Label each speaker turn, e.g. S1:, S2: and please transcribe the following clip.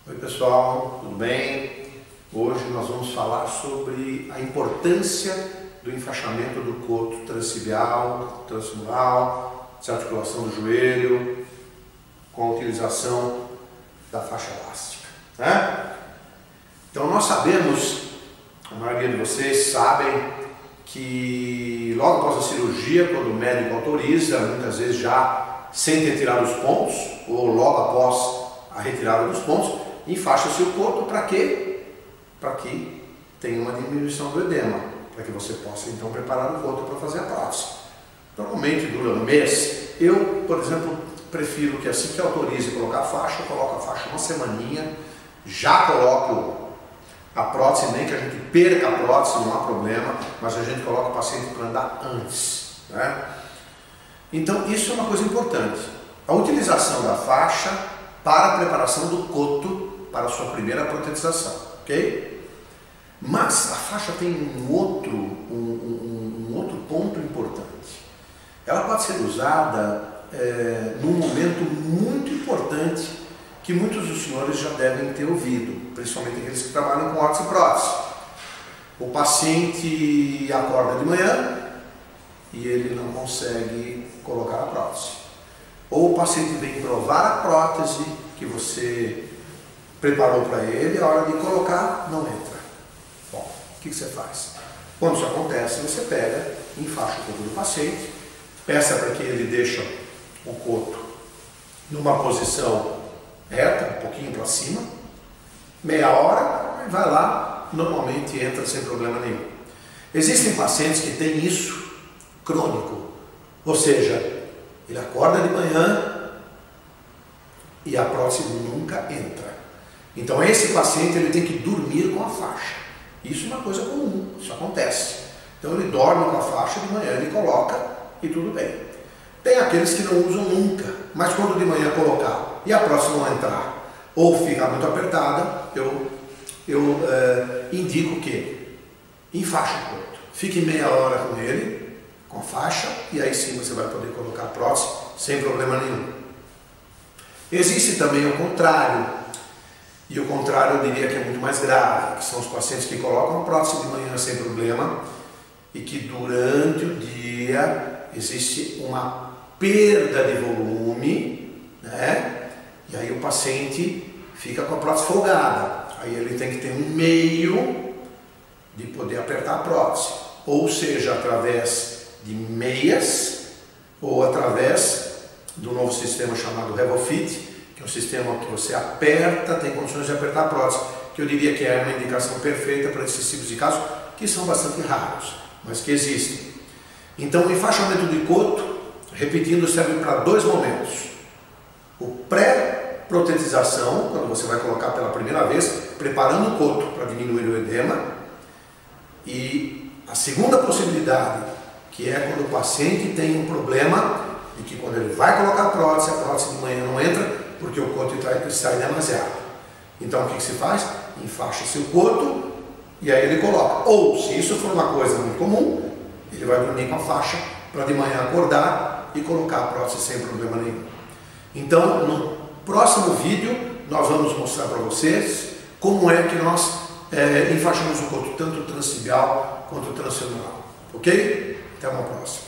S1: Oi pessoal, tudo bem? Hoje nós vamos falar sobre a importância do enfaixamento do coto transtibial, transfemoral, desarticulação do joelho, com a utilização da faixa elástica, né? Então nós sabemos, a maioria de vocês sabem, que logo após a cirurgia, quando o médico autoriza, muitas vezes já sem ter tirado os pontos, ou logo após a retirada dos pontos, enfaixa-se o coto para quê? Para que tenha uma diminuição do edema, para que você possa então preparar o coto para fazer a prótese. Normalmente dura um mês. Eu, por exemplo, prefiro que assim que autorize colocar a faixa, eu coloco a faixa uma semaninha, já coloco a prótese, nem que a gente perca a prótese, não há problema, mas a gente coloca o paciente para andar antes, né? Então isso é uma coisa importante. A utilização da faixa para a preparação do coto para a sua primeira protetização, ok? Mas a faixa tem um outro ponto importante. Ela pode ser usada num momento muito importante que muitos dos senhores já devem ter ouvido, principalmente aqueles que trabalham com órtese e prótese. O paciente acorda de manhã e ele não consegue colocar a prótese. Ou o paciente vem provar a prótese que você preparou para ele, a hora de colocar não entra. Bom, o que você faz? Quando isso acontece, você pega, enfaixa o coto do paciente, peça para que ele deixe o coto numa posição reta, um pouquinho para cima, meia hora, e vai lá, normalmente entra sem problema nenhum. Existem pacientes que têm isso crônico, ou seja, ele acorda de manhã e a prótese nunca entra. Então esse paciente ele tem que dormir com a faixa. Isso é uma coisa comum, isso acontece. Então ele dorme com a faixa, de manhã ele coloca e tudo bem. Tem aqueles que não usam nunca, mas quando de manhã colocar e a prótese não entrar ou ficar muito apertada, eu indico que enfaixe o coto. Fique meia hora com ele, com a faixa, e aí sim você vai poder colocar a prótese sem problema nenhum. Existe também o contrário, e o contrário eu diria que é muito mais grave, que são os pacientes que colocam a prótese de manhã sem problema e que durante o dia existe uma perda de volume, né? E aí o paciente fica com a prótese folgada, aí ele tem que ter um meio de poder apertar a prótese, ou seja, através de meias ou através do novo sistema chamado RevoFit, que é um sistema que você aperta, tem condições de apertar a prótese, que eu diria que é uma indicação perfeita para esses tipos de casos, que são bastante raros, mas que existem. Então o enfaixamento de coto, repetindo, serve para dois momentos. O pré-protetização, quando você vai colocar pela primeira vez, preparando o coto para diminuir o edema, e a segunda possibilidade, que é quando o paciente tem um problema de que quando ele vai colocar a prótese de manhã não entra porque o coto está demasiado. Então o que se faz? Enfaixa-se o coto e aí ele coloca. Ou, se isso for uma coisa muito comum, ele vai dormir com a faixa para de manhã acordar e colocar a prótese sem problema nenhum. Então, no próximo vídeo, nós vamos mostrar para vocês como é que nós enfaixamos o coto, tanto transtibial quanto transfemoral. Ok? Até uma próxima.